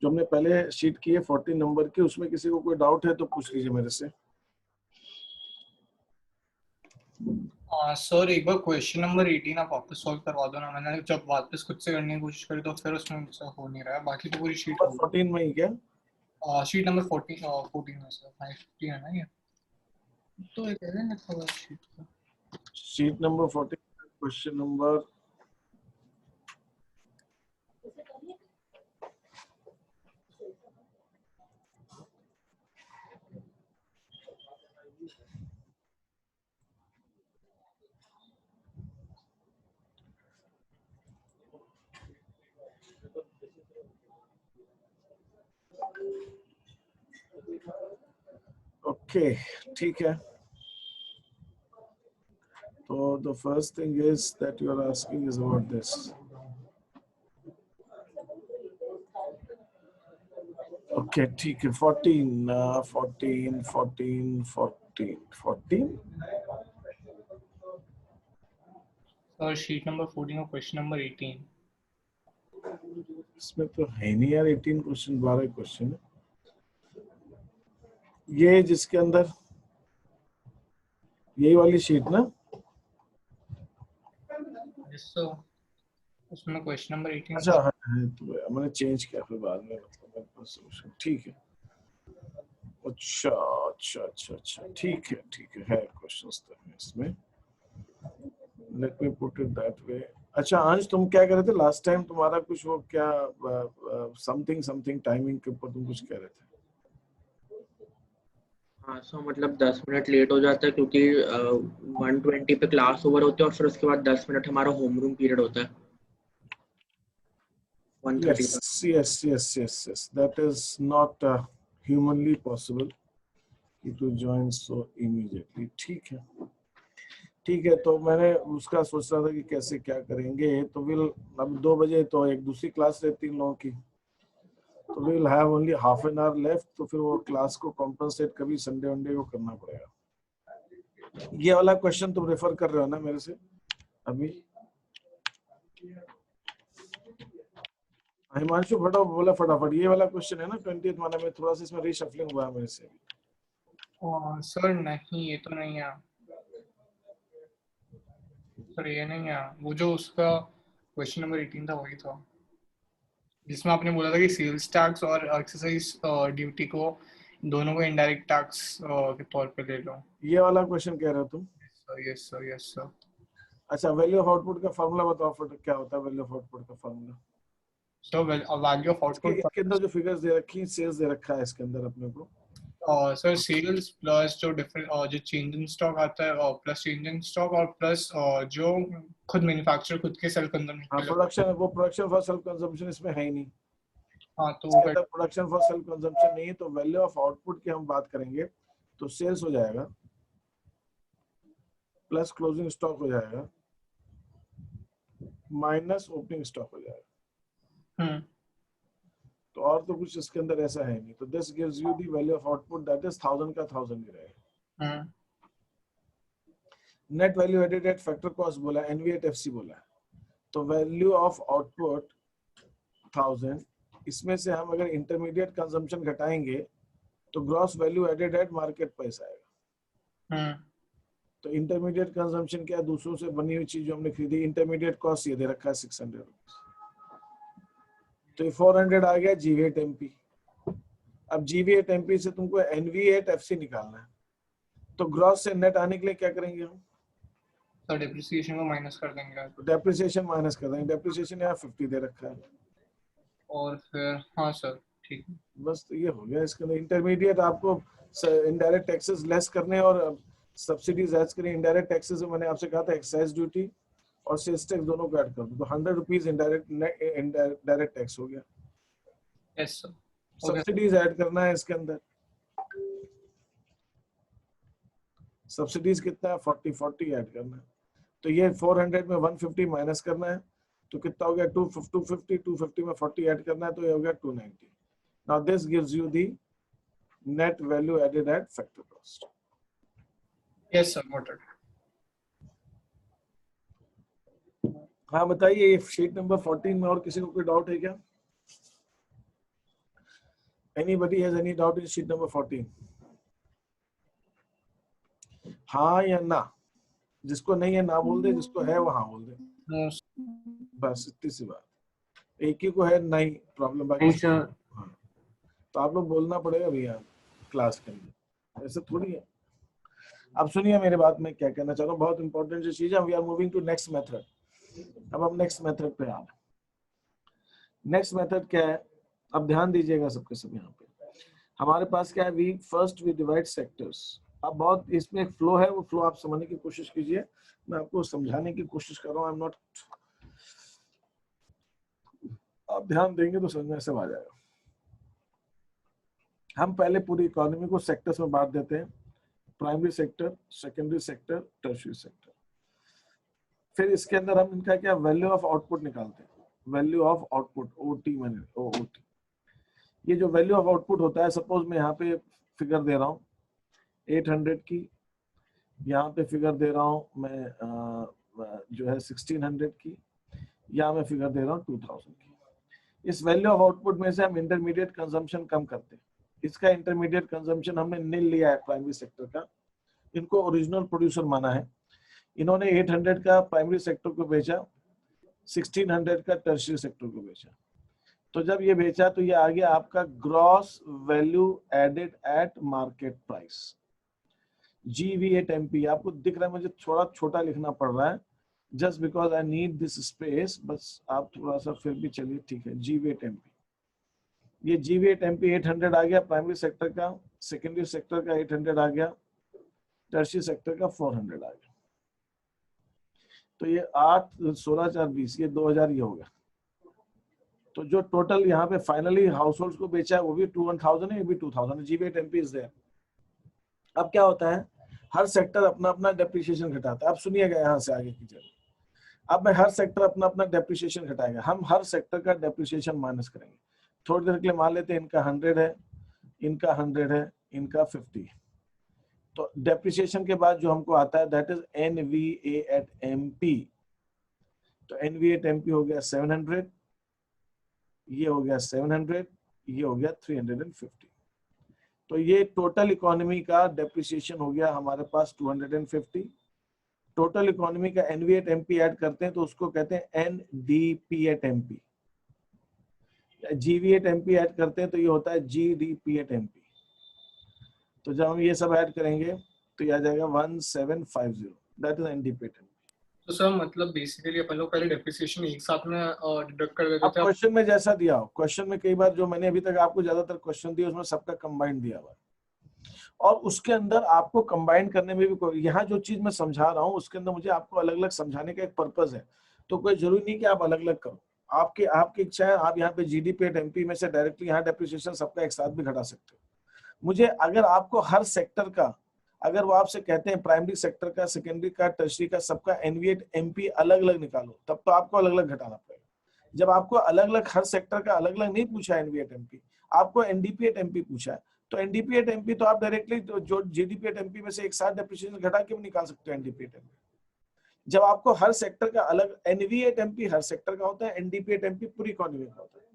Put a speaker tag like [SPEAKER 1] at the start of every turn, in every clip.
[SPEAKER 1] जो हमने पहले शीट की है 14 नंबर की, उसमें किसी को कोई डाउट है तो पूछ लीजिए मेरे से।
[SPEAKER 2] सर एक बार क्वेश्चन नंबर 18 आप वापस सॉल्व करवा दो ना। मैंने जब वापस खुद से करने की कोशिश करी तो फिर उसमें मुझसे हो नहीं रहा है। बाकी तो पूरी शीट
[SPEAKER 1] 14 में ही क्या?
[SPEAKER 2] शीट नंबर 14 में सर 550 है ना ये, तो एक है ना थोड़ा शीट का
[SPEAKER 1] sheet number 14 question number okay ठीक है। तो the first thing is that you are asking is about this. Okay, ठीक है। 14
[SPEAKER 2] सर शीट नंबर 14 और क्वेश्चन नंबर 18।
[SPEAKER 1] इसमें तो है नहीं यार 18 क्वेश्चन, 12 क्वेश्चन है ये, जिसके अंदर यही वाली शीट ना।
[SPEAKER 2] उसमें क्वेश्चन नंबर 18
[SPEAKER 1] अच्छा है तो मैंने चेंज किया फिर बाद में, मतलब सोल्यूशन ठीक है। अच्छा अच्छा अच्छा अच्छा ठीक है क्वेश्चंस तो है इसमें। Let me put it that way. अच्छा अंश, तुम क्या कह रहे थे लास्ट टाइम? तुम्हारा कुछ वो क्या समथिंग टाइमिंग के ऊपर तुम कुछ कह रहे थे।
[SPEAKER 3] हाँ सो मतलब 10 मिनट लेट हो जाता है क्योंकि 1:20 पे क्लास ओवर होती है और फिर उसके बाद 10 मिनट हमारा होम रूम पीरियड होता है 1:30 तक।
[SPEAKER 1] Yes, that is not humanly possible to join so immediately। ठीक है तो मैंने उसका सोच रहा था कि कैसे क्या करेंगे। तो विल अब 2 बजे तो एक दूसरी क्लास रहती इन लोगों की, तो will have only half an hour left. तो फिर वो क्लास को कॉम्पनसेट कभी संडे वनडे को करना पड़ेगा। ये वाला क्वेश्चन तुम रेफर कर रहे हो ना मेरे से अभी? हिमांशु फटा बोला फटाफट, ये वाला क्वेश्चन है ना 20th वाला में? थोड़ा सा इसमें रीशफलिंग हुआ है मेरे से।
[SPEAKER 2] सर नहीं, ये तो नहीं है सर, ये नहीं है। वो जो उसका क्वेश्चन नंबर 18 था वही था जिसमें आपने बोला था कि सेल्स टैक्स और एक्सरसाइज ड्यूटी को दोनों को इनडायरेक्ट टैक्स के तौर पे ले लो।
[SPEAKER 1] ये वाला क्वेश्चन कह रहे हो तुम?
[SPEAKER 2] Yes sir.
[SPEAKER 1] अच्छा वैल्यू ऑफ आउटपुट का फार्मूला बताओ फिर, क्या होता है वैल्यू ऑफ आउटपुट का formula?
[SPEAKER 2] So value of output
[SPEAKER 1] इसके अंदर जो फिगर्स दे रखी हैं, सेल्स दे रखा है इसके अंदर अपने को।
[SPEAKER 2] सर सेल्स प्लस जो डिफरेंट जो चेंज इन स्टॉक आता है और प्लस चेंज इन स्टॉक और प्लस जो खुद मैन्युफैक्चर खुद के सेल कंजम्पशन।
[SPEAKER 1] हाँ प्रोडक्शन, वो प्रोडक्शन फॉर सेल्फ कंजम्पशन इसमें है ही नहीं।
[SPEAKER 2] हाँ तो
[SPEAKER 1] इसके अंदर प्रोडक्शन फॉर सेल्फ कंजम्पशन नहीं है, तो वैल्यू ऑफ आउटपुट की हम बात करेंगे तो सेल्स हो जाएगा प्लस क्लोजिंग स्टॉक हो जाएगा माइनस ओपनिंग स्टॉक हो जाएगा। तो और तो कुछ इसके अंदर ऐसा है नहीं। तो this gives you the value of output, that is 1000 का 1000 ही रहेगा। Net value added at factor cost बोला, एनवी एट एफसी बोला। तो वैल्यू ऑफ आउटपुट 1000, इसमें से हम अगर इंटरमीडिएट कंजम्पशन घटाएंगे तो gross value added at market price आएगा। तो इंटरमीडिएट कंजम्पशन क्या है? दूसरों से बनी हुई चीज जो हमने खरीदी। इंटरमीडिएट कॉस्ट ये दे रखा है 600 रुपीज, तो ये 400 आ गया GV8 MP। अब GV8 MP से तुमको NV8 FC निकालना है, तो ग्रॉस से नेट आने के लिए क्या करेंगे हम?
[SPEAKER 2] तो डेप्रिसिएशन को माइनस कर देंगे।
[SPEAKER 1] डेप्रिसिएशन माइनस कर देंगे। डेप्रिसिएशन यहाँ 50 दे रखा है
[SPEAKER 2] और फिर हाँ सर ठीक है,
[SPEAKER 1] बस। तो ये हो गया इसके अंदर। इंटरमीडिएट आपको इनडायरेक्ट टैक्सेस लेस करने और सब्सिडीज ऐड करनी। इनडायरेक्ट टैक्सेस में मैंने आपसे कहा था एक्साइज ड्यूटी और सेल्स टैक्स दोनों को ऐड कर दो, तो 100 रुपीज इनडायरेक्ट टैक्स हो गया।
[SPEAKER 2] Yes sir.
[SPEAKER 1] सब्सिडीज ऐड करना है इसके अंदर। सब्सिडीज कितना है? 40 ऐड करना है। तो ये 400 में 150 माइनस करना है, तो कितना हो गया? 250 में 40 ऐड करना है, तो ये हो गया 290। Now this gives you the net value added at factor cost.
[SPEAKER 2] Yes sir, noted.
[SPEAKER 1] हाँ बताइए, शीट नंबर 14 में और किसी को कोई डाउट है क्या? Anybody has any doubt in sheet number 14? हाँ या ना? जिसको नहीं है ना बोल दे, जिसको है वो हाँ बोल दे,
[SPEAKER 2] नो
[SPEAKER 1] बस इतनी सी बात। एक ही को है नहीं प्रॉब्लम, बाकी
[SPEAKER 3] नहीं सर।
[SPEAKER 1] हाँ। तो आप लोग बोलना पड़ेगा भैया क्लास के अंदर, ऐसे थोड़ी है। अब सुनिए मेरे बात में क्या कहना चाह रहा हूँ, बहुत इंपॉर्टेंट जो चीज है। We are moving to next method. अब हम नेक्स्ट मेथड पे आ रहे हैं। नेक्स्ट मेथड क्या है, अब ध्यान दीजिएगा सबके सब यहाँ पे। हमारे पास क्या है, we first we divide sectors. अब बहुत इसमें एक फ्लो है, वो फ्लो आप समझने की कोशिश कीजिए, मैं आपको समझाने की कोशिश कर रहा हूँ। आई एम नॉट, आप ध्यान देंगे तो समझ में सब आ जाएगा। हम पहले पूरी इकोनॉमी को सेक्टर्स में बांट देते हैं, primary sector, secondary sector, tertiary sector. फिर इसके अंदर हम इनका क्या वैल्यू ऑफ आउटपुट निकालते हैं, वैल्यू ऑफ आउटपुट, ओटी मैंने ओटी। ये जो वैल्यू ऑफ आउटपुट होता है, सपोज मैं यहाँ पे फिगर दे रहा हूँ 800 की, यहाँ पे फिगर दे रहा हूँ मैं जो है 1600 की, यहाँ मैं फिगर दे रहा हूँ 2000 की। इस वैल्यू ऑफ आउटपुट में से हम इंटरमीडिएट कंजम्पशन कम करते हैं। इसका इंटरमीडिएट कंजम्पशन हमने नील लिया है प्राइमरी सेक्टर का, इनको ओरिजिनल प्रोड्यूसर माना है। इन्होंने 800 का प्राइमरी सेक्टर को बेचा, 1600 का टर्शियरी सेक्टर को बेचा। तो जब ये बेचा तो ये आ गया आपका gross value added at market price, GV8MP। आपको दिख रहा है, मुझे थोड़ा छोटा लिखना पड़ रहा है just because I need this space, बस आप थोड़ा सा फिर भी चलिए ठीक है। GV8MP, ये GV8MP 800 आ गया प्राइमरी सेक्टर का, सेकेंडरी सेक्टर का 800 आ गया, टर्शियरी सेक्टर का 400 आ गया। तो ये 8 16 4 20, ये 2000 ये हो गया। तो जो टोटल यहाँ पे फाइनली हाउस होल्ड को बेचा है वो भी 1000 है, ये भी 2000 है। GV8MP is there. अब क्या होता है, हर सेक्टर अपना अपना डेप्रिसिएशन घटाता है। अब सुनिएगा यहाँ से आगे की जरूरत। अब मैं हर सेक्टर अपना अपना डेप्रिसिएशन घटाएगा, हम हर सेक्टर का डेप्रिसिएशन माइनस करेंगे। थोड़ी देर के लिए मान लेते हैं इनका 100 है, इनका 100 है, इनका 50 है। तो डेप्रिसिएशन के बाद जो हमको आता है दैट इज NVA@MP। तो NVA@MP हो गया 700, ये हो गया 700, ये हो गया 350। तो ये टोटल इकोनॉमी का डेप्रिसिएशन हो गया हमारे पास 250। टोटल इकोनॉमी का NVA@MP ऐड करते हैं तो उसको कहते हैं NDP@MP। GV8MP ऐड करते हैं तो ये होता है GDP@MP। तो जब हम ये सब ऐड करेंगे तो ये आ जाएगा 1750, दैट इज NDP@MP।
[SPEAKER 2] तो सर मतलब बेसिकली अपन लोग पहले डेप्रिसिएशन एक साथ में डिडक्ट कर देते
[SPEAKER 1] अब
[SPEAKER 2] थे।
[SPEAKER 1] क्वेश्चन में जैसा दिया हो, क्वेश्चन में कई बार जो मैंने अभी तक आपको ज्यादातर क्वेश्चन दिए उसमें सबका कंबाइंड दिया हुआ है, और उसके अंदर आपको कंबाइन करने में भी यहाँ जो चीज मैं समझा रहा हूँ उसके अंदर मुझे आपको अलग अलग समझाने का एक पर्पज है। तो कोई जरूरी नहीं कि आप अलग अलग करो, आपकी इच्छा है आप यहाँ पे GDP@MP में से डायरेक्टली यहाँ डेप्रिसिएशन सबका एक साथ भी घटा सकते हो। मुझे अगर आपको हर सेक्टर का, अगर वो आपसे कहते हैं प्राइमरी सेक्टर का, सेकेंडरी का, टर्शियरी का, सबका NVA@MP अलग अलग निकालो, तब तो आपको अलग अलग घटाना पड़ेगा। जब आपको अलग अलग हर सेक्टर का अलग अलग नहीं पूछा है NVA@MP, आपको NDP@MP पूछा है, तो NDP@MP तो आप डायरेक्टली जो GDP@MP में से एक साथ डेप्रिसिएशन घटा के भी निकाल सकते हो NDP@MP। जब आपको हर सेक्टर का अलग, NVA@MP हर सेक्टर का होता है, NDP@MP पूरी इकोनॉमी का होता है।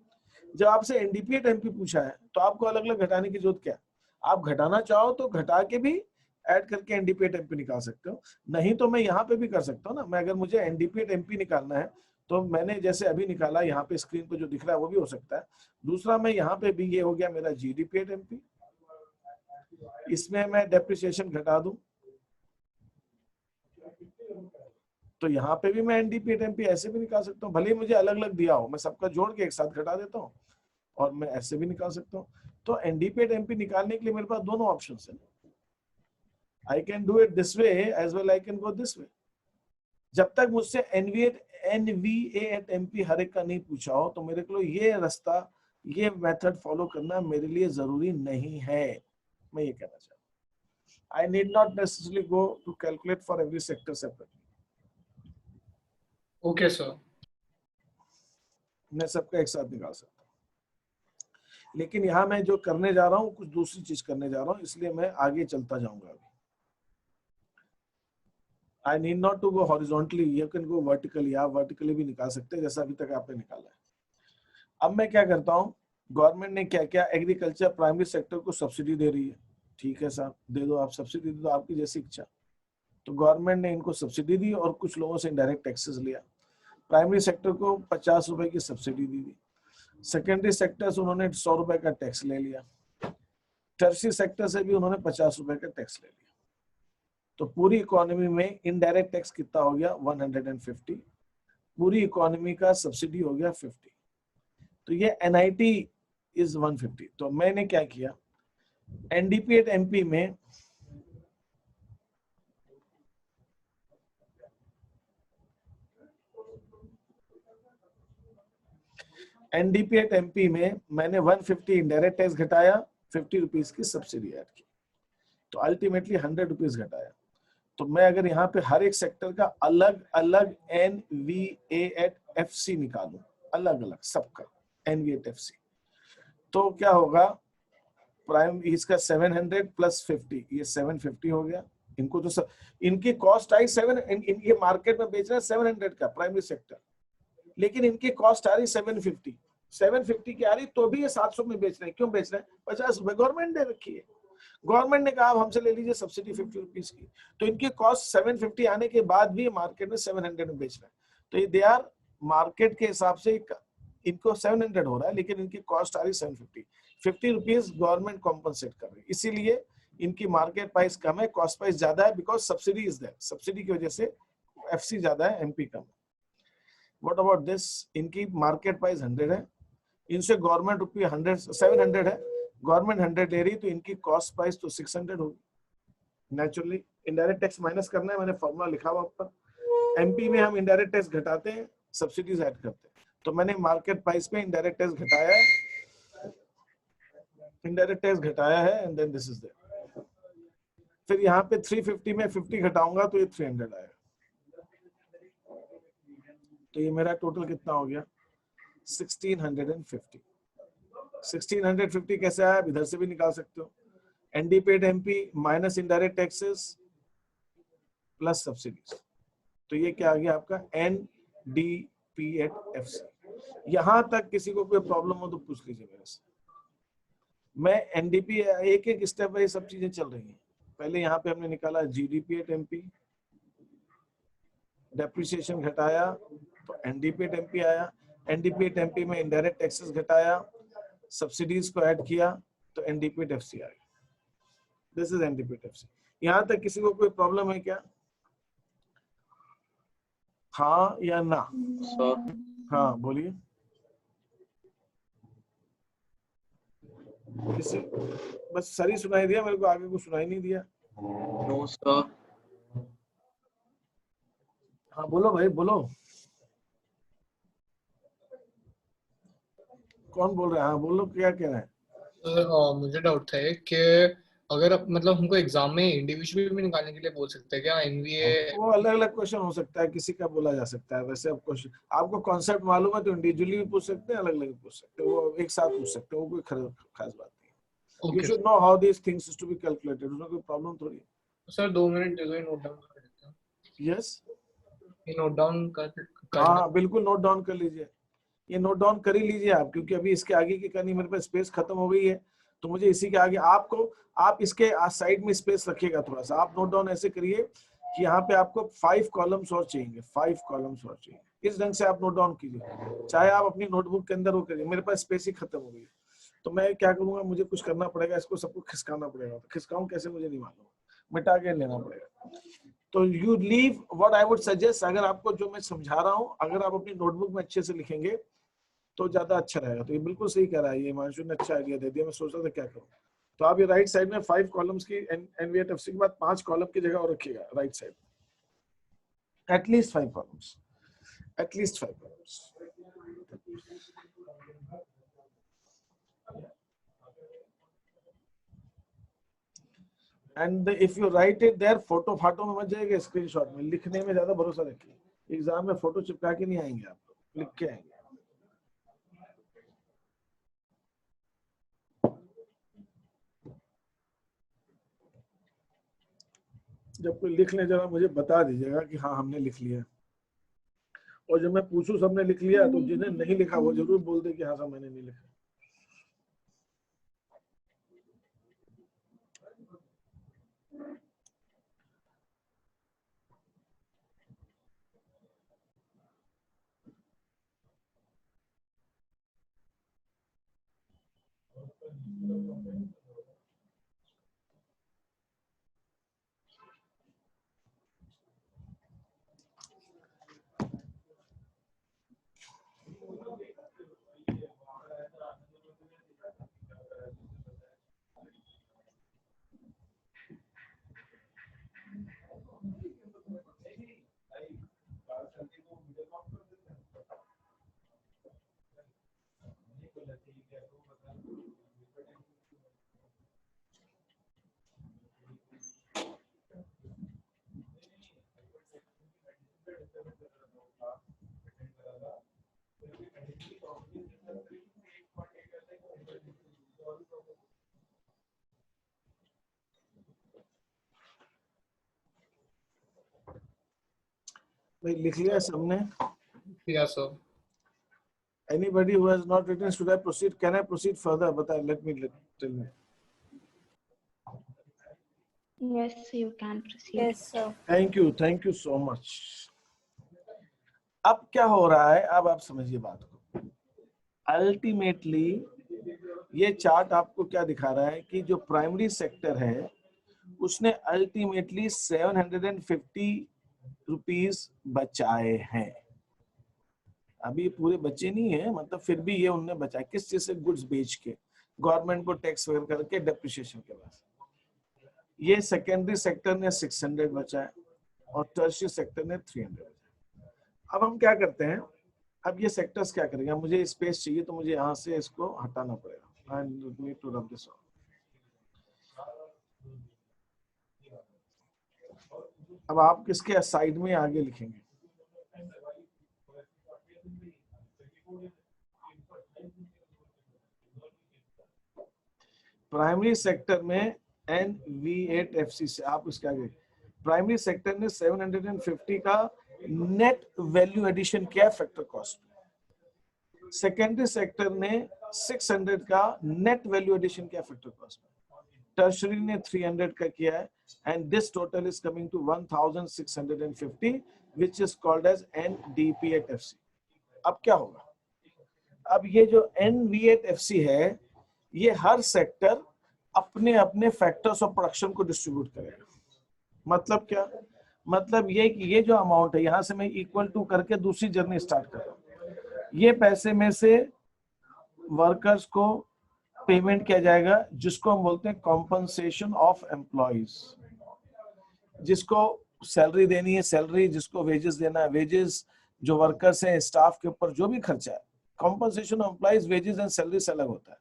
[SPEAKER 1] जब आपसे NDP@MP पूछा है तो आपको अलग अलग घटाने की जरूरत क्या है, आप घटाना चाहो तो घटा के भी ऐड करके NDP@MP निकाल सकते हो, नहीं तो मैं यहाँ पे भी कर सकता हूँ ना। मैं अगर मुझे NDP@MP निकालना है तो मैंने जैसे अभी निकाला, यहाँ पे स्क्रीन पे जो दिख रहा है वो भी हो सकता है। दूसरा मैं यहाँ पे भी, ये हो गया मेरा GDP@MP, इसमें मैं डेप्रिसिएशन घटा दूं तो यहाँ पे भी मैं NDP@MP ऐसे भी निकाल सकता हूँ, भले ही मुझे अलग अलग दिया हो, मैं सबका जोड़ के एक साथ घटा देता हूँ और मैं ऐसे भी निकाल सकता हूँ। तो NDP@MP निकालने के लिए मेरे पास दोनों ऑप्शन है, I can do it this way as well, I can go this way. जब तक मुझसे NVA@MP हर एक का नहीं पूछा हो तो मेरे को ये रास्ता, ये मेथड फॉलो करना मेरे लिए जरूरी नहीं है, मैं ये कहना चाहता हूँ। I need not necessarily go to calculate for every sector separately.
[SPEAKER 2] Okay sir.
[SPEAKER 1] मैं सबका एक साथ निकाल सकता हूँ, लेकिन यहाँ मैं जो करने जा रहा हूँ कुछ दूसरी चीज करने जा रहा हूँ, इसलिए मैं आगे चलता जाऊंगा। अभी I need not to go horizontally, you can go vertically, आप वर्टिकली भी निकाल सकते हैं जैसा अभी तक आपने निकाला है। अब मैं क्या करता हूँ, गवर्नमेंट ने क्या क्या एग्रीकल्चर प्राइमरी सेक्टर को सब्सिडी दे रही है, ठीक है साहब दे दो, आप सब्सिडी दे दो, आपकी जैसी इच्छा। तो गवर्नमेंट ने इनको सब्सिडी दी और कुछ लोगों से इनडायरेक्ट टैक्सेस लिया। प्राइमरी सेक्टर को 50 रुपए की सब्सिडी दी थी, सेकेंडरी सेक्टर से उन्होंने 100 रुपए का टैक्स ले लिया, टर्शियरी सेक्टर से भी उन्होंने 50 रुपए का टैक्स ले लिया। तो पूरी इकोनॉमी में इनडायरेक्ट टैक्स कितना हो गया 150, पूरी इकोनॉमी का सब्सिडी हो गया 50। तो ये एनआईटी इज 150। तो मैंने क्या किया, एनडीपी एट एमपी में एनडीपीएट एमपी में मैंने 150 इनडायरेक्ट टैक्स घटाया, 50 रुपीज की सब्सिडी ऐड की, तो अल्टीमेटली 100 रुपीज घटाया। तो मैं अगर यहाँ पे हर एक सेक्टर का अलग अलग NVAT-FC निकालूं, अलग अलग सबका NVAT-FC, तो क्या होगा, प्राइम इसका 700 प्लस 50, ये 750 हो गया। इनको तो इनकी कॉस्ट आई 7, इनके मार्केट में बेच रहे हैं 700 का प्राइमरी सेक्टर, लेकिन इनकी कॉस्ट आ रही 750, 750 की आ रही, तो भी ये 700 में बेच रहे हैं। क्यों बेच रहे हैं, 50 रुपए गवर्नमेंट दे रखी है, गवर्नमेंट ने कहा आप हमसे ले लीजिए सब्सिडी 50 रुपीज की, तो इनकी कॉस्ट 750 आने के बाद भी मार्केट में 700 में बेच रहे हैं। तो ये दे आर मार्केट के हिसाब से इनको 700 हो रहा है, लेकिन इनकी कॉस्ट आ रही 750, 50 रुपीज गवर्नमेंट कॉम्पनसेट कर रही है, इसीलिए इनकी मार्केट प्राइस कम है, कॉस्ट प्राइस ज्यादा है, because subsidy is there, subsidy की वजह से एफसी ज्यादा है, एमपी कम है। व्हाट अबाउट दिस, इनकी मार्केट प्राइस 100 है, इनसे गवर्नमेंट रुपये 700 है, गवर्नमेंट 100 ले रही, तो इनकी कॉस्ट प्राइस तो 600 होगी। नेचुरली इनडायरेक्ट टैक्स माइनस करना है, मैंने फॉर्मूला लिखा हुआ ऊपर। एमपी में हम इनडायरेक्ट टैक्स घटाते हैं, सब्सिडीज ऐड करते हैं, तो मैंने मार्केट प्राइस पे इनडायरेक्ट टैक्स घटाया है, इनडायरेक्ट टैक्स घटाया है, and then this is there. फिर यहाँ पे 350 में 50 घटाऊंगा तो ये 300 आएगा। तो ये मेरा टोटल कितना हो गया 1650। 1650 कैसे आया, इधर से भी निकाल सकते हो, NDP at MP minus indirect taxes plus subsidies, तो ये क्या आ गया आपका एनडीपीएट एफसी। यहां तक किसी को कोई प्रॉब्लम हो तो पूछ लीजिए मेरे से। मैं एनडीपी एक एक स्टेप बाय सब चीजें चल रही हैं। पहले यहाँ पे हमने निकाला जीडीपीएट एमपी, डेप्रिसिएशन घटाया तो एनडीपीएट एमपी आया, एनडीपीएट एमपी में इनडायरेक्ट टैक्सेस घटाया, सब्सिडीज को ऐड किया तो एनडीपीएट एफसी आएगा। This is NDP at FC. यहां तक किसी को कोई प्रॉब्लम है क्या, हाँ या ना? हाँ बोलिए। किसी बस सर ही सुनाई दिया मेरे को, आगे कुछ सुनाई नहीं दिया।
[SPEAKER 3] No sir.
[SPEAKER 1] हाँ बोलो भाई बोलो, कौन बोल रहा है? हाँ बोलो, क्या कह रहे हैं?
[SPEAKER 2] मुझे डाउट था कि अगर मतलब हमको एग्जाम में इंडिविजुअल भी निकालने के लिए बोल सकते हैं क्या एनवीए?
[SPEAKER 1] वो अलग अलग क्वेश्चन हो सकता है, किसी का बोला जा सकता है। वैसे अब क्वेश्चन आपको कॉन्सेप्ट मालूम है तो इंडिविजुअली भी पूछ सकते हैं, अलग अलग भी पूछ सकते हैं, वो एक साथ पूछ सकते हैं, वो कोई खास बात नहीं है। You should know how these things is to be calculated, उसमें कोई प्रॉब्लम थोड़ी है।
[SPEAKER 2] सर 2 मिनट दे दो, ये नोट डाउन कर लेते हैं।
[SPEAKER 1] यस,
[SPEAKER 2] ये नोट डाउन कर
[SPEAKER 1] हाँ बिल्कुल नोट डाउन कर लीजिए, ये नोट डाउन कर ही लीजिए आप, क्योंकि अभी इसके आगे की करनी, मेरे पास स्पेस खत्म हो गई है, तो मुझे इसी के आगे आपको, आप इसके साइड में स्पेस रखिएगा थोड़ा सा, आप नोट डाउन ऐसे करिए कि यहाँ पे आपको 5 कॉलम्स और चाहिए, 5 कॉलम्स और चाहिए, इस ढंग से आप नोट डाउन कीजिए, चाहे आप अपनी नोटबुक के अंदर वो करिए। मेरे पास स्पेस ही खत्म हो गई, तो मैं क्या करूंगा, मुझे कुछ करना पड़ेगा, इसको सबको खिसकाना पड़ेगा, तो खिसकाऊं कैसे मुझे नहीं मालूम, मिटा के लेना पड़ेगा। तो you leave what I would suggest, अगर आपको जो मैं समझा रहा हूँ अगर आप अपनी नोटबुक में अच्छे से लिखेंगे तो ज्यादा अच्छा रहेगा। तो ये बिल्कुल सही कह रहा है, ये हिमांशु ने अच्छा आइडिया दे दिया, मैं सोच रहा था क्या करूं। तो आप ये राइट साइड में 5 कॉलम्स की एनवीएट-एफसी के बाद 5 कॉलम की जगह और रखिएगा right side, at least 5 columns, at least 5 columns. And if you write it there, photo फाटो में मत जाइएगा, स्क्रीनशॉट में, लिखने में ज्यादा भरोसा रखिए, एग्जाम में फोटो चिपका के नहीं आएंगे आप, लिख के आएंगे। जब कोई लिख ले जरा मुझे बता दीजिएगा कि हाँ हमने लिख लिया, और जब मैं पूछूं सबने लिख लिया तो जिन्हें नहीं लिखा वो जरूर बोल दे कि हाँ सब मैंने नहीं लिखा। भाई लिख लिया सबने?
[SPEAKER 2] Yes, sir.
[SPEAKER 1] Anybody who has not written, should I proceed? Can I proceed further? But tell me.
[SPEAKER 4] Yes, you can proceed.
[SPEAKER 5] Yes, sir.
[SPEAKER 1] Thank you so much. अब क्या हो रहा है, अब आप समझिए बात को। अल्टीमेटली ये चार्ट आपको क्या दिखा रहा है कि जो प्राइमरी सेक्टर है उसने अल्टीमेटली 750 रुपीस बचाए हैं। अभी पूरे बचे नहीं है, मतलब फिर भी ये उनने बचाए। किस चीज से? गुड्स बेच के, गवर्नमेंट को टैक्स वगैरह करके, डेप्रिसिएशन के बाद। ये सेकेंडरी सेक्टर ने 600 बचाए और टर्शियरी सेक्टर ने 300 बचाए। अब हम क्या करते हैं, अब ये सेक्टर्स क्या करेंगे, मुझे स्पेस चाहिए तो मुझे यहाँ से इसको हटाना पड़ेगा। I need to rub this off. अब आप किसके साइड में आगे लिखेंगे? प्राइमरी सेक्टर में NV8FC से आप इसके आगे, प्राइमरी सेक्टर ने 750 का नेट वैल्यू एडिशन किया फैक्टर कॉस्ट। सेकेंडरी सेक्टर ने 600 का नेट वैल्यू एडिशन किया फैक्टर कॉस्ट। टर्शरी ने 300 का किया है, and this total is coming to 1650 which is called as NDP8FC। अब क्या होगा, अब ये जो NV8FC है ये हर सेक्टर अपने अपने फैक्टर्स ऑफ प्रोडक्शन को डिस्ट्रीब्यूट करेगा। मतलब क्या, मतलब ये कि ये जो अमाउंट है यहां से मैं इक्वल टू करके दूसरी जर्नी स्टार्ट कर रहा हूं। ये पैसे में से वर्कर्स को पेमेंट किया जाएगा जिसको हम बोलते हैं कॉम्पनसेशन ऑफ एम्प्लॉइज। जिसको सैलरी देनी है सैलरी, जिसको वेजेस देना है वेजेस, जो वर्कर्स हैं स्टाफ के ऊपर जो भी खर्चा है। Compensation of employees wages and salary से अलग होता है।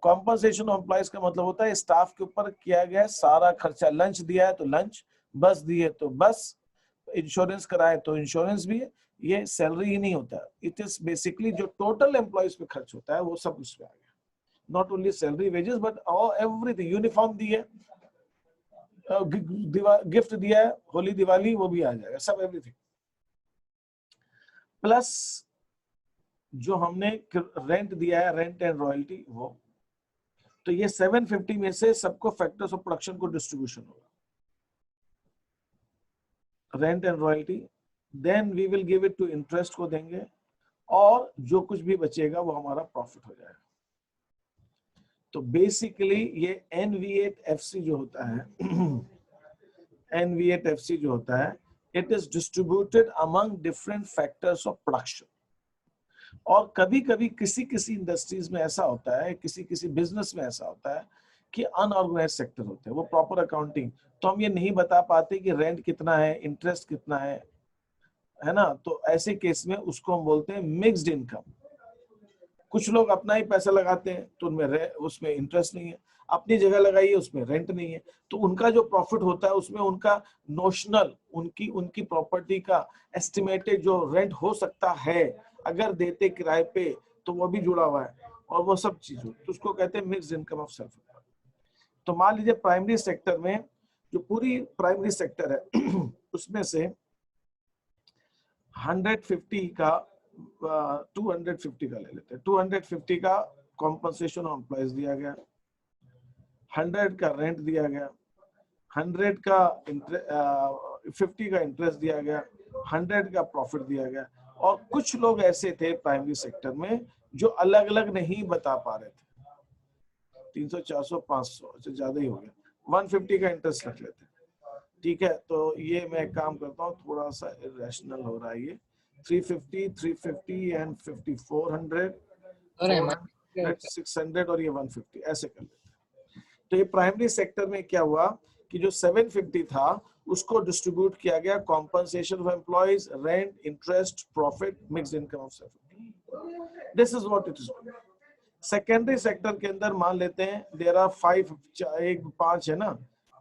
[SPEAKER 1] कॉम्पनसेशन ऑफ एम्प्लॉइज का मतलब होता है स्टाफ के ऊपर किया गया सारा खर्चा। लंच दिया है तो लंच, बस दी है तो बस, इंश्योरेंस कराए तो इंश्योरेंस भी है। ये सैलरी ही नहीं होता, इट इज बेसिकली जो टोटल एम्प्लॉइज पे खर्च होता है वो सब उसमें आ गया। Not only salary wages but everything. Uniform दी है, गिफ्ट दिया है, होली दिवाली, वो भी आ जाएगा, सब एवरीथिंग। प्लस जो हमने रेंट दिया है, रेंट एंड रॉयल्टी, वो तो ये 750 में से सबको फैक्टर्स ऑफ प्रोडक्शन को डिस्ट्रीब्यूशन होगा, rent and royalty. Then we will give it to interest को देंगे, और जो कुछ भी बचेगा वो हमारा प्रॉफिट हो जाएगा। तो बेसिकली ये NV8FC जो होता है NV8FC जो होता है, it is distributed among different factors of production. और कभी कभी किसी किसी इंडस्ट्रीज में ऐसा होता है, किसी किसी बिजनेस में ऐसा होता है कि अनऑर्गेनाइज सेक्टर होते हैं, वो प्रॉपर अकाउंटिंग, तो हम ये नहीं बता पाते कि रेंट कितना है, इंटरेस्ट कितना है ना। तो ऐसे केस में उसको हम बोलते हैं मिक्स्ड इनकम। कुछ लोग अपना ही पैसा लगाते हैं तो उनमें उसमें इंटरेस्ट नहीं है, अपनी जगह लगाई है उसमें रेंट नहीं है, तो उनका जो प्रॉफिट होता है उसमें उनका नोशनल, उनकी प्रॉपर्टी का एस्टिमेटेड जो रेंट हो सकता है अगर देते किराए पे, तो वो भी जुड़ा हुआ है, और वो सब चीज हो, तो उसको कहते हैं मिक्स्ड इनकम ऑफ सेल्फ। तो मान लीजिए प्राइमरी सेक्टर में जो पूरी प्राइमरी सेक्टर है उसमें से 150 का 250 का ले लेते हैं। 250 का कॉम्पनसेशन ऑफ एम्प्लॉयज दिया गया, 100 का रेंट दिया गया, 100 का 50 का इंटरेस्ट दिया गया, 100 का प्रॉफिट दिया गया। और कुछ लोग ऐसे थे प्राइमरी सेक्टर में जो अलग अलग नहीं बता पा रहे थे, 300 400 500 अच्छा ज्यादा ही हो गया, 150 का इंटरेस्ट रख लेते। ठीक है, तो ये मैं काम करता हूँ, थोड़ा सा इरेशनल हो रहा है ये। 350 350 एंड 5400 400 600 और ये 150 ऐसे कर लेते हैं। तो ये प्राइमरी सेक्टर में क्या हुआ कि जो 750 था उसको डिस्ट्रीब्यूट किया गया, compensation of employees, rent, interest, profit, mixed income of 750। This is what it is. Secondary sector के अंदर मान लेते हैं देयर आर 5, एक 5 है ना,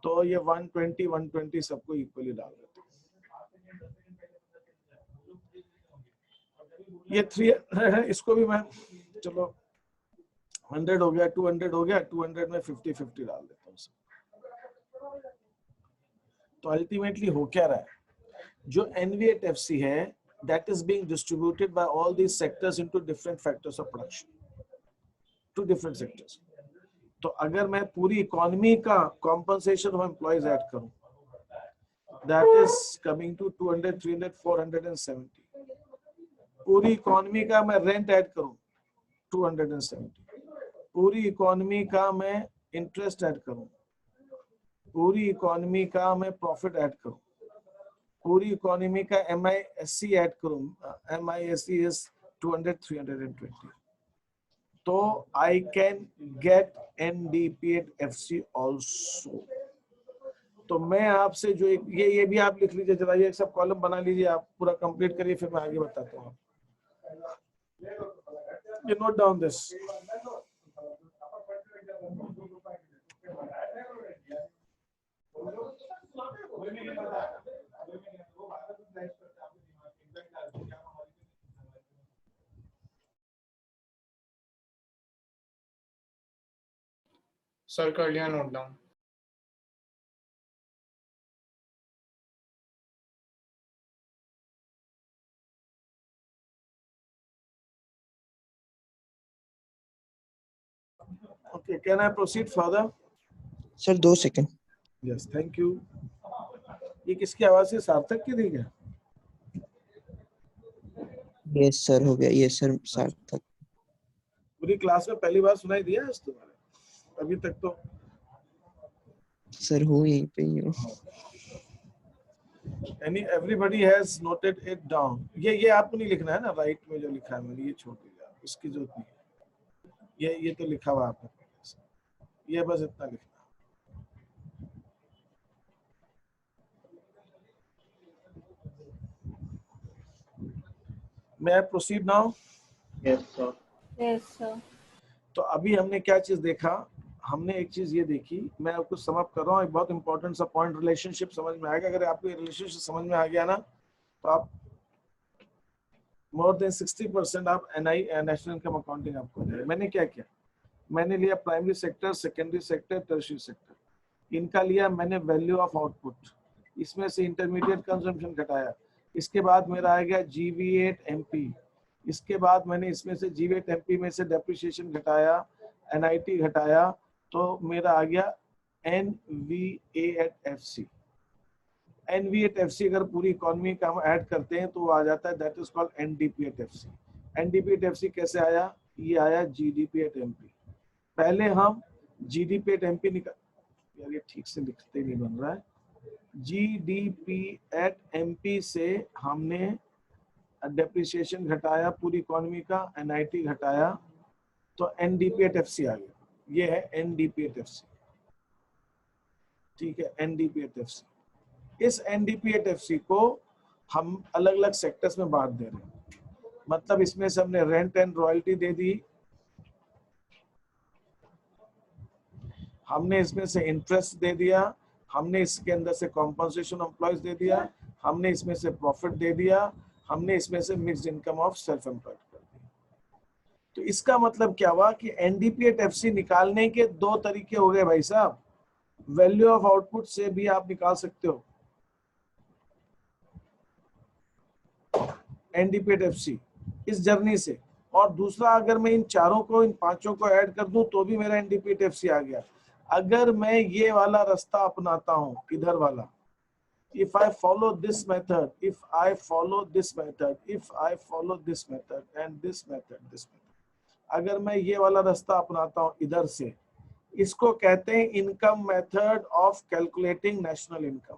[SPEAKER 1] तो ये 120 120 सबको इक्वली डाल देते हैं। ये 300 है, इसको भी मैं चलो 100 हो गया, 200 हो गया, 200 में 50-50 डाल देता हूँ। तो अल्टीमेटली हो क्या रहा है, जो NV8FC है that is being distributed by all these sectors into different factors of production, to different sectors। तो अगर मैं पूरी इकोनॉमी का कॉम्पनसेशन ऑफ एम्प्लॉइज ऐड करूं, that is coming to 200 300 470। पूरी इकोनॉमी का मैं रेंट ऐड करूं 270, पूरी इकोनॉमी का मैं इंटरेस्ट ऐड करूं, पूरी इकोनॉमी का मैं प्रॉफिट ऐड करूं, पूरी इकोनॉमी का MISC ऐड करूं, MISC is 200 320, तो I can get NDP8FC also। तो मैं आपसे जो ये भी आप लिख लीजिए जरा, ये सब कॉलम बना लीजिए, आप पूरा कंप्लीट करिए, फिर मैं आगे बताता हूँ। You note down this।
[SPEAKER 2] Sir कर लिया note down.
[SPEAKER 1] Okay, can I proceed further?
[SPEAKER 5] Sir 2 second.
[SPEAKER 1] Yes, thank you। ये किसकी आवाज है, सार्थक की थी क्या?
[SPEAKER 5] यस सर हो गया, यस सर सार्थक।
[SPEAKER 1] पूरी क्लास में पहली बार सुनाई दिया है तुम्हारे अभी तक तो?
[SPEAKER 5] सर हो यहीं पे ही हो।
[SPEAKER 1] Everybody has noted it down। ये आपको नहीं लिखना है ना, राइट में जो लिखा है मैंने, ये छोड़ दीजिए, इसकी जरूरत नहीं है। ये तो लिखा हुआ आपने, ये बस इतना लिखना। May I proceed now?
[SPEAKER 3] Yes, sir.
[SPEAKER 4] Yes, sir.
[SPEAKER 1] तो अभी हमने क्या चीज देखा, हमने एक चीज ये देखी, मैं आपको समअप कर रहा हूँ, एक बहुत इंपॉर्टेंट सा पॉइंट, रिलेशनशिप समझ में आएगा। अगर आपको रिलेशनशिप समझ में आ गया ना, तो आप मोर देन 60% आप NI नेशनल इनकम अकाउंटिंग आपको दे। मैंने क्या किया, मैंने लिया primary sector, secondary sector, tertiary sector, इनका लिया मैंने वैल्यू ऑफ आउटपुट, इसमें से इंटरमीडिएट कंजम्पशन घटाया, इसके बाद मेरा आ गया GV8MP, इसके बाद मैंने इसमें से GV8MP में से डेप्रिसिएशन घटाया, NIT घटाया, तो मेरा आ गया NV8FC। NV8FC अगर पूरी इकोनॉमी का हम ऐड करते हैं तो वो आ जाता है, that is called NDP8FC। NDP8FC कैसे आया, ये आया GDP8MP। पहले हम GDP8MP निकाल, यार ये ठीक से लिखते नहीं बन रहा है, GDP8MP से हमने डेप्रिसिएशन घटाया पूरी इकोनॉमी का, NIT घटाया, तो NDP8FC आ गया। ये है NDP8FC, ठीक है, NDP8FC। इस NDP8FC को हम अलग अलग सेक्टर्स में बांट दे रहे हैं, मतलब इसमें से हमने रेंट एंड रॉयल्टी दे दी, हमने इसमें से इंटरेस्ट दे दिया, हमने इसके अंदर से कॉम्पनसेशन एम्प्लॉयज दे दिया, हमने इसमें से प्रॉफिट दे दिया, हमने इसमें से mixed income of self employed कर दिया। तो इसका मतलब क्या हुआ कि NDP8FC निकालने के 2 तरीके हो गए भाई साहब। वैल्यू ऑफ आउटपुट से भी आप निकाल सकते हो एनडीपीएफसी इस जर्नी से। और दूसरा, अगर मैं इन चारों को, इन पांचों को ऐड कर दूं तो भी मेरा एनडीपीएफसी आ गया। अगर मैं ये वाला रास्ता अपनाता हूं, इधर वाला, if I follow this method, if I follow this method, if I follow this method and this method, अगर मैं ये वाला रास्ता अपनाता हूं इधर से, इसको कहते हैं income method of calculating national income.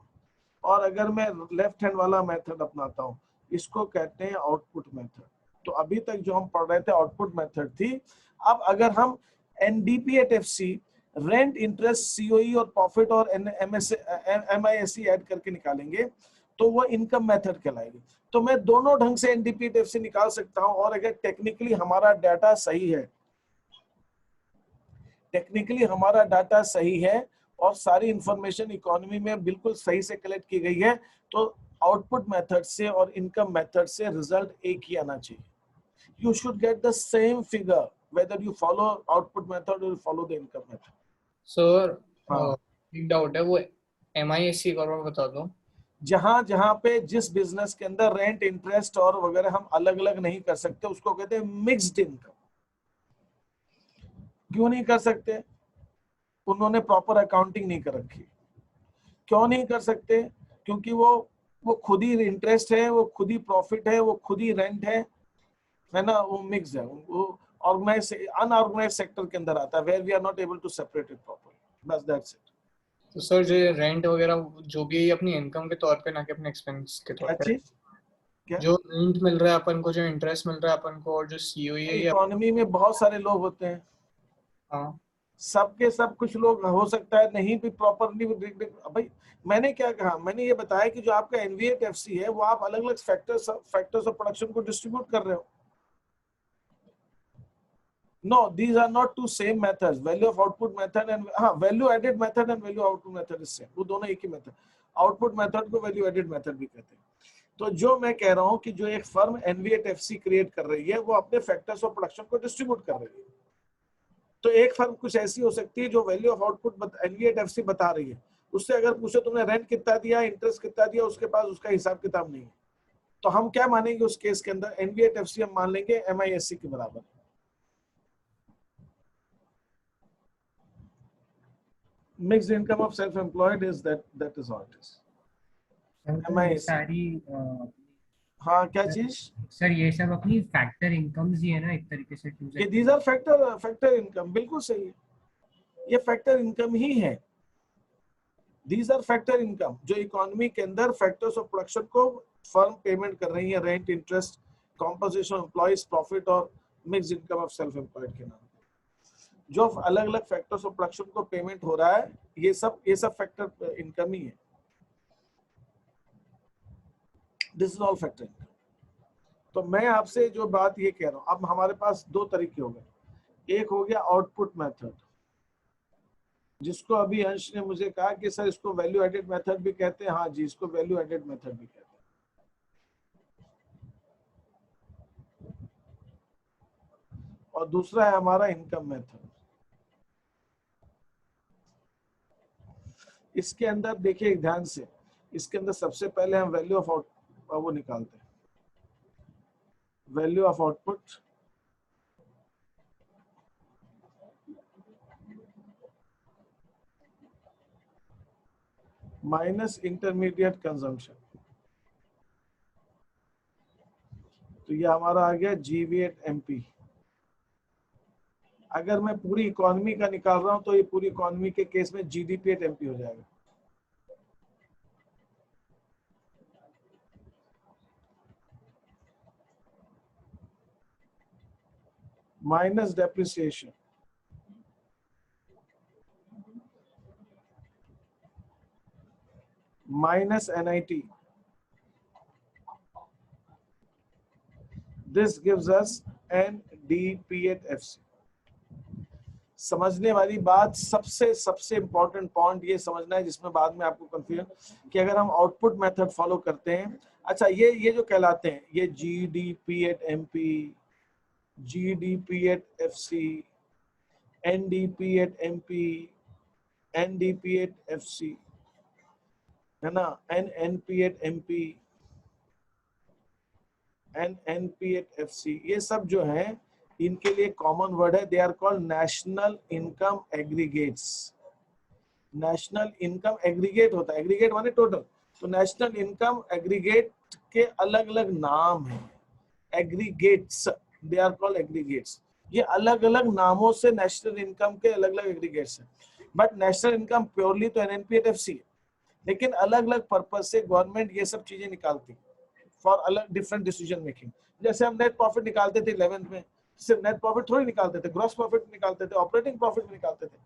[SPEAKER 1] और अगर मैं लेफ्ट हैंड वाला मेथड अपनाता हूं, इसको कहते हैं आउटपुट मेथड। तो अभी तक जो हम पढ़ रहे थे आउटपुट मेथड थी। अब अगर हम एनडीपीएफसी, रेंट, इंटरेस्ट, सीओई और प्रॉफिट और एमआईएससी ऐड करके निकालेंगे तो वो इनकम मेथड कहलाएगी। तो मैं दोनों ढंग से एनडीपीएफसी निकाल सकता हूं। और अगर टेक्निकली हमारा डाटा सही है, टेक्निकली हमारा डाटा सही है और सारी इंफॉर्मेशन इकोनॉमी में बिल्कुल सही से कलेक्ट की गई है, तो आउटपुट मेथड से और इनकम मेथड से रिजल्ट एक ही आना चाहिए। You should get the same figure whether you follow output method or follow the income method.
[SPEAKER 2] Sir
[SPEAKER 1] हाँ।
[SPEAKER 2] एक डाउट है, वो MISC का और बता दो।
[SPEAKER 1] जहां जहां पे जिस बिजनेस के अंदर रेंट, इंटरेस्ट और वगैरह हम अलग अलग नहीं कर सकते, उसको कहते हैं मिक्स्ड इनकम। क्यों नहीं कर सकते? उन्होंने प्रॉपर अकाउंटिंग नहीं कर रखी। क्यों नहीं कर सकते? क्योंकि वो खुद ही इंटरेस्ट है, वो खुद ही प्रॉफिट है, वो खुद ही रेंट है ना, वो मिक्स है। वो ऑर्गेनाइज, अनऑर्गेनाइज सेक्टर के अंदर आता है, where we are not able to separate it properly. बस दैट्स इट।
[SPEAKER 2] तो सर जो रेंट वगैरह जो भी अपनी इनकम के तौर पे, ना कि अपने एक्सपेंस के तौर पे,
[SPEAKER 1] अच्छी क्या?
[SPEAKER 2] जो रेंट मिल रहा है अपन को, जो इंटरेस्ट मिल रहा है अपन को, और जो सीओई है,
[SPEAKER 1] इकोनॉमी में बहुत सारे लोग होते हैं।
[SPEAKER 2] हाँ
[SPEAKER 1] सबके सब, कुछ लोग हो सकता है नहीं भी प्रॉपरली। भाई मैंने क्या कहा? मैंने ये बताया कि जो आपका एनवीएफसी है वो आप अलग अलग फैक्टर्स ऑफ प्रोडक्शन को डिस्ट्रीब्यूट कर रहे हो। No, these are not two same methods. Value of output method and value added method and value output method is same. वो दोनों एक ही मेथड। आउटपुट मेथड को वैल्यू एडेड मेथड भी कहते हैं। तो जो मैं कह रहा हूं कि जो एक फर्म एनवीएफसी क्रिएट कर रही है, वो अपने फैक्टर्स ऑफ प्रोडक्शन को डिस्ट्रीब्यूट कर रही है। तो एक फर्म कुछ ऐसी हो सकती है जो वैल्यू ऑफ आउटपुट एनवीएफसी बता रही है, उससे अगर पूछो तुमने रेंट कितना दिया, इंटरेस्ट कितना दिया, उसके पास उसका हिसाब किताब नहीं है, तो हम क्या मानेंगे उस केस के अंदर? एनवीएफसी हम मान लेंगे एमआईएससी के बराबर। Mixed income of self-employed is that is all it is. MISC.
[SPEAKER 6] सारी
[SPEAKER 1] हाँ, क्या चीज?
[SPEAKER 6] सर ये सब अपनी फैक्टर इनकम्स ही है ना, एक तरीके से
[SPEAKER 1] ये these are फैक्टर इनकम। बिल्कुल सही है, ये फैक्टर इनकम ही है। These are फैक्टर इनकम जो इकोनॉमी के अंदर फैक्टर्स ऑफ प्रोडक्शन को फर्म पेमेंट कर रही है, rent, interest, composition of employees, profit और mixed income of self employed के नाम। जो अलग अलग फैक्टर्स ऑफ प्रोडक्शन को पेमेंट हो रहा है, ये सब फैक्टर इनकम ही है। This is all factor income. तो मैं आपसे जो बात ये कह रहा हूं, अब हमारे पास दो तरीके हो गए। एक हो गया आउटपुट मेथड, जिसको अभी अंश ने मुझे कहा कि सर इसको वैल्यू एडेड मेथड भी कहते हैं। हाँ जी, इसको वैल्यू एडेड मेथड भी कहते हैं। और दूसरा है हमारा इनकम मेथड। इसके अंदर देखिए ध्यान से, इसके अंदर सबसे पहले हम वैल्यू ऑफ वो निकालते हैं, value of output minus intermediate consumption. तो ये हमारा आ गया GV8MP। अगर मैं पूरी इकोनॉमी का निकाल रहा हूं तो ये पूरी इकोनॉमी के केस में GDP8MP हो जाएगा। Minus depreciation, minus NIT। This gives us NDP8FC। समझने वाली बात, सबसे इंपॉर्टेंट पॉइंट ये समझना है, जिसमें बाद में आपको कंफ्यूजन, कि अगर हम आउटपुट मेथड फॉलो करते हैं, अच्छा ये जो कहलाते हैं, ये GDP8MP, GDP8FC, NDP8MP, NDP8FC है ना, NNP8MP, NNP8FC, ये सब जो है इनके लिए कॉमन वर्ड है, they are called national income aggregates. National income aggregate होता है, एग्रीगेट माने टोटल, तो नेशनल इनकम एग्रीगेट के अलग अलग नाम हैं, aggregates, they are called aggregates. ये अलग अलग नामों से नेशनल इनकम के अलग अलग एग्रीगेट्स हैं, बट नेशनल इनकम प्योरली तो NNP8FC है, लेकिन अलग अलग पर्पज से गवर्नमेंट ये सब चीजें निकालती फॉर अलग डिफरेंट डिसीजन मेकिंग। जैसे हम नेट प्रॉफिट निकालते थे 11th में, सिर्फ नेट प्रॉफिट थोड़ी निकालते थे, ग्रॉस प्रॉफिट निकालते थे, ऑपरेटिंग प्रॉफिट भी निकालते थे,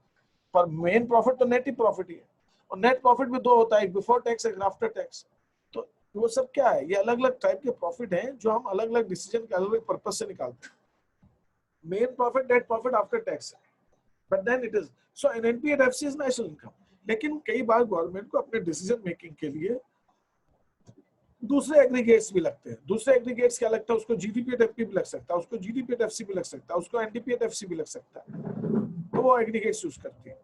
[SPEAKER 1] पर मेन प्रॉफिट तो नेट ही प्रॉफिट ही है। और नेट प्रॉफिट भी दो होता है, एक बिफोर टैक्स, एक आफ्टर टैक्स। तो वो सब क्या है, ये अलग अलग टाइप के प्रॉफिट हैं जो हम अलग अलग डिसीजन के अलग अलग पर्पज से निकालते हैं। Main profit net profit after tax है, but then it is so NNP8FC is national income. लेकिन कई बार गवर्नमेंट को अपने डिसीजन मेकिंग के लिए दूसरे एग्रीगेट्स भी लगते हैं। दूसरे एग्रीगेट्स क्या लगता है, उसको GDP8MP भी लग सकता है, उसको GDP8FC भी लग सकता है, उसको NDP8FC भी लग सकता है, तो वो एग्रीगेट्स यूज करती है।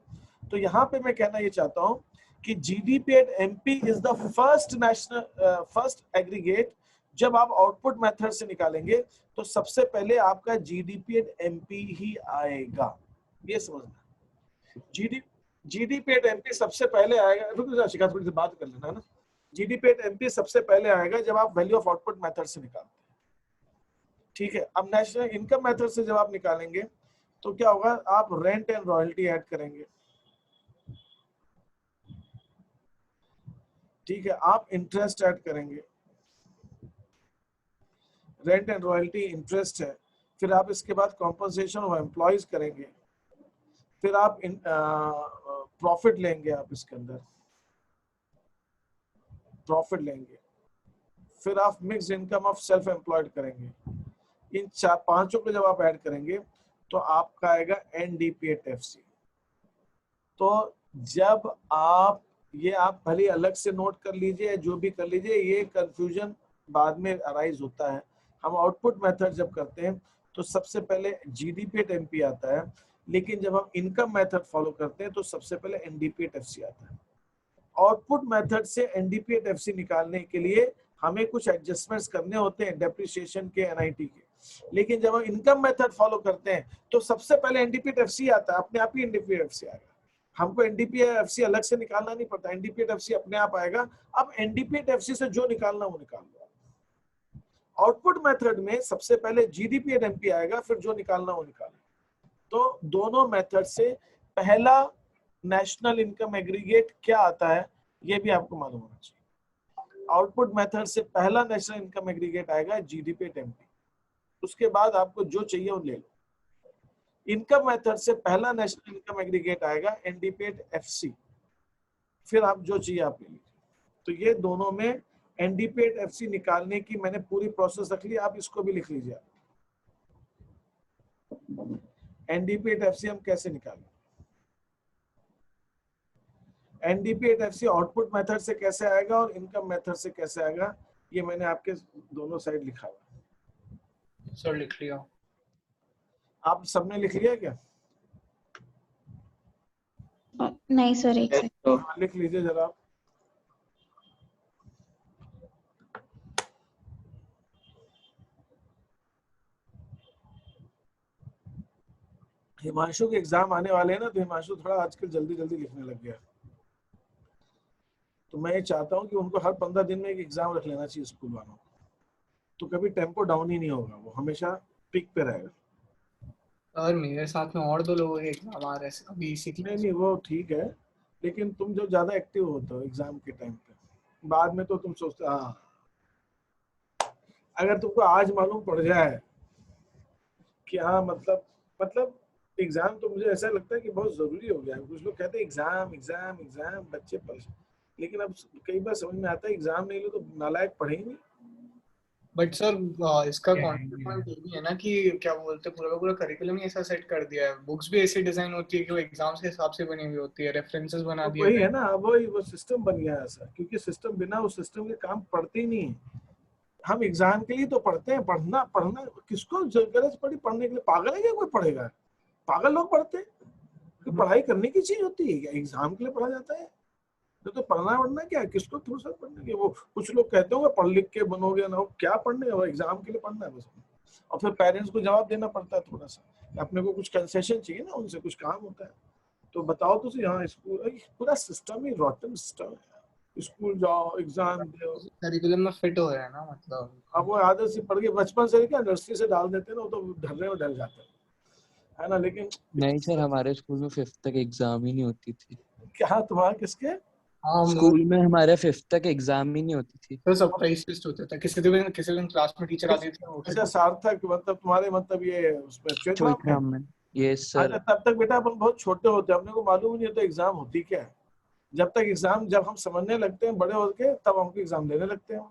[SPEAKER 1] तो यहाँ पे मैं कहना ये चाहता हूँ कि GDP8MP is the first national first aggregate. जब आप आउटपुट मेथड से निकालेंगे तो सबसे पहले आपका GDP8MP ही आएगा, ये समझना। GDP8MP सबसे पहले आएगा, रुको जरा शिखा थोड़ी सी बात कर लेना है ना। GDP8MP सबसे पहले आएगा जब आप वैल्यू ऑफ आउटपुट मेथड से निकालते हैं, ठीक है। अब नेशनल इनकम मेथड से जब आप निकालेंगे तो क्या होगा, आप रेंट एंड रॉयल्टी ऐड करेंगे, ठीक है, आप इंटरेस्ट ऐड करेंगे, रेंट एंड रॉयल्टी इंटरेस्ट है, फिर आप इसके बाद कॉम्पनसेशन ऑफ एम्प्लॉयज करेंगे, फिर आप प्रॉफिट लेंगे, आप इसके अंदर प्रॉफिट लेंगे, फिर आप mixed income of self employed करेंगे। इन पांचों को जब आप ऐड करेंगे तो आपका आएगा NDP8FC। तो जब आप ये आप भले अलग से नोट कर लीजिए, जो भी कर लीजिए, ये कंफ्यूजन बाद में अराइज होता है। हम आउटपुट मेथड जब करते हैं तो सबसे पहले GDP8MP आता है, लेकिन जब हम इनकम मेथड फॉलो करते हैं तो सबसे पहले NDP8FC आता है। आउटपुट मेथड से NDP8FC निकालने के लिए हमें कुछ एडजस्टमेंट्स करने होते हैं डेप्रिसिएशन के, NIT के, लेकिन जब हम इनकम मेथड फॉलो करते हैं तो सबसे पहले NDP8FC आता है, अपने आप ही NDP8FC आएगा। हमको NDP8FC अलग से निकालना नहीं पड़ता, NDP8FC अपने आप आएगा। अब NDP8FC से जो निकालना वो निकाल लो। आउटपुट मेथड में सबसे पहले GDP8MP आएगा, फिर जो निकालना वो निकाल। तो दोनों मेथड से पहला नेशनल इनकम एग्रीगेट क्या आता है ये भी आपको मालूम होना चाहिए। आउटपुट मेथड से पहला नेशनल इनकम एग्रीगेट आएगा GDP8MP, उसके बाद आपको जो चाहिए वो ले लो। इनकम मेथड से पहला नेशनल इनकम एग्रीगेट आएगा NDP8FC, फिर आप जो चाहिए आप ले लीजिए। तो ये दोनों में NDP8FC निकालने की मैंने पूरी प्रोसेस रख ली, आप इसको भी लिख लीजिए। NDP8FC हम कैसे निकालें, NDP8FC आउटपुट मेथड से कैसे आएगा और इनकम मेथड से कैसे आएगा, ये मैंने आपके दोनों साइड लिखा हुआ।
[SPEAKER 2] सर लिख लिया।
[SPEAKER 1] आप सबने लिख लिया क्या?
[SPEAKER 4] नहीं सर, एक सेकंड
[SPEAKER 1] लिख लीजिए जरा आप। हिमांशु के एग्जाम आने वाले हैं ना, तो हिमांशु थोड़ा आजकल जल्दी जल्दी लिखने लग गया। तो मैं ये चाहता हूँ कि उनको हर 15 दिन में एक एग्जाम रख लेना चाहिए स्कूल वालों को, तो कभी टेम्पो डाउन ही नहीं होगा, वो हमेशा पीक पे रहेगा।
[SPEAKER 2] और मेरे साथ में और 2 लोगों के एग्जाम आ रहे हैं अभी इसी की।
[SPEAKER 1] नहीं वो ठीक है, लेकिन तुम जो ज्यादा एक्टिव होते हो एग्जाम के टाइम पे, बाद में तो तुम सोचते हाँ, अगर तुमको आज मालूम पड़ जाए कि हाँ मतलब एग्जाम, तो मुझे ऐसा लगता है कि बहुत जरूरी हो गया है। कुछ लोग कहते हैं एग्जाम एग्जाम एग्जाम, बच्चे परेशान, लेकिन अब कई बार समझ में आता है एग्जाम नहीं लो तो नालायक पढ़े ही नहीं।
[SPEAKER 2] बट सर इसका कॉन्सेप्ट पॉइंट ये भी है ना कि क्या बोलते हैं, पूरा पूरा करिकुलम ही ऐसा सेट कर दिया है, बुक्स भी ऐसी डिजाइन होती है कि वो एग्जाम्स के हिसाब से बनी हुई होती है, रेफरेंसेस बना दिए
[SPEAKER 1] वही है ना, वो सिस्टम बन गया है ऐसा, क्योंकि सिस्टम बिना उस सिस्टम के काम पढ़ते ही नहीं है। हम एग्जाम के लिए तो पढ़ते हैं, पढ़ना किसको गरज पड़ी पढ़ने के लिए? पागल है क्या कोई पढ़ेगा? पागल लोग पढ़ते हैं। कि पढ़ाई करने की चीज होती है क्या? एग्जाम के लिए पढ़ा जाता है? तो पढ़ना वढ़ना क्या है? किसको फुर्सत पढ़ने की? वो कुछ लोग कहते होंगे पढ़ लिख के बनोगे ना, वो क्या पढ़ने, वो एग्जाम के लिए पढ़ना है बस। और फिर पेरेंट्स को जवाब देना पड़ता है थोड़ा सा, अपने को कुछ कंसेशन चाहिए ना, उनसे कुछ काम होता है। तो बताओ तो सही, हाँ स्कूल पूरा सिस्टम ही रॉटन सिस्टम है। स्कूल जाओ, एग्जाम दो,
[SPEAKER 2] करिकुलम में फिट हो रहा है ना, मतलब
[SPEAKER 1] अब वो आदत से पढ़ के बचपन से क्या नर्सरी से डाल देते हैं ना, वो तो ढलने में ढल जाते हैं, है ना। लेकिन
[SPEAKER 5] नहीं सर, हमारे स्कूल में 5th तक एग्जाम ही नहीं होती थी।
[SPEAKER 1] क्या तुम्हारा किसके?
[SPEAKER 2] हाँ
[SPEAKER 5] स्कूल में हमारे 5th तक एग्जाम ही नहीं होती थी।
[SPEAKER 2] तो सरप्राइज टेस्ट होता था, किसी दिन क्लास में टीचर आती थी वो
[SPEAKER 1] अच्छा सार्थक, मतलब तुम्हारे मतलब ये उसमें चौथराम में?
[SPEAKER 5] चौथराम में, यस
[SPEAKER 1] अच्छा,
[SPEAKER 5] सर।
[SPEAKER 1] तब तक बेटा अपन बहुत छोटे होते हैं, अपने को मालूम ही नहीं होता एग्जाम होती क्या है। जब तक एग्जाम, जब हम समझने लगते हैं बड़े होके, तब हमको एग्जाम देने लगते हैं।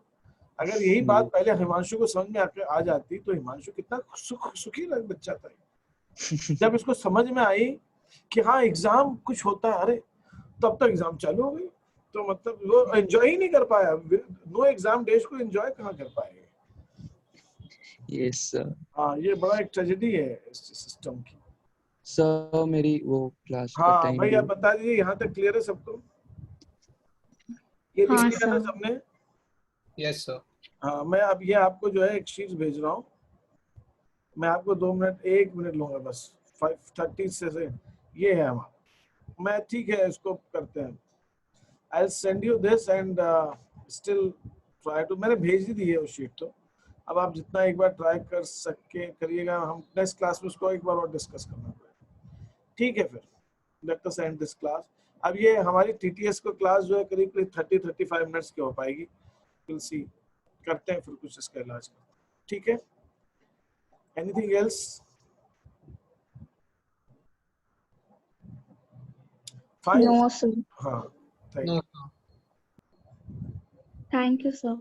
[SPEAKER 1] अगर यही बात पहले हिमांशु को समझ में आ जाती तो हिमांशु कितना सुखी बच्चा था। जब इसको समझ में आई कि हाँ एग्जाम कुछ होता है, अरे तब तक एग्जाम चालू हो गई। तो मतलब वो एंजॉय ही नहीं कर पाया, नो एग्जाम डेज को एंजॉय कहाँ कर पाएंगे।
[SPEAKER 5] Yes sir.
[SPEAKER 1] हाँ ये बड़ा एक ट्रेजेडी है इस सिस्टम की।
[SPEAKER 5] सर मेरी वो क्लास का
[SPEAKER 1] हाँ
[SPEAKER 5] टाइम
[SPEAKER 1] भाई
[SPEAKER 5] भी
[SPEAKER 1] आप बता दीजिए, यहाँ तक क्लियर है सबको? ये लिख
[SPEAKER 4] हाँ
[SPEAKER 1] लिया ना
[SPEAKER 4] सर।
[SPEAKER 1] सबने?
[SPEAKER 2] Yes sir.
[SPEAKER 1] हाँ मैं अब ये आपको जो है एक चीज भेज रहा हूँ, मैं आपको 2 मिनट 1 मिनट लूंगा बस, 5:30 से ये है हमारा। मैं ठीक है इसको करते हैं, I'll send you this and still try to, मैंने भेज ही दी है वो शीट। तो अब आप जितना एक बार ट्राई कर सके करिएगा, हम नेक्स्ट क्लास में उसको एक बार और डिस्कस करना पड़ेगा। ठीक है, फिर let us and this class. अब ये हमारी टीटीएस को क्लास जो है करीब 30-35 मिनट्स की हो पाएगी। विल सी, करते हैं फिर कुछ इसका इलाज। ठीक है, anything else? Fine.
[SPEAKER 4] No, sir.
[SPEAKER 1] हाँ, thank
[SPEAKER 2] no
[SPEAKER 1] you.
[SPEAKER 2] Sir.
[SPEAKER 4] Thank you, sir.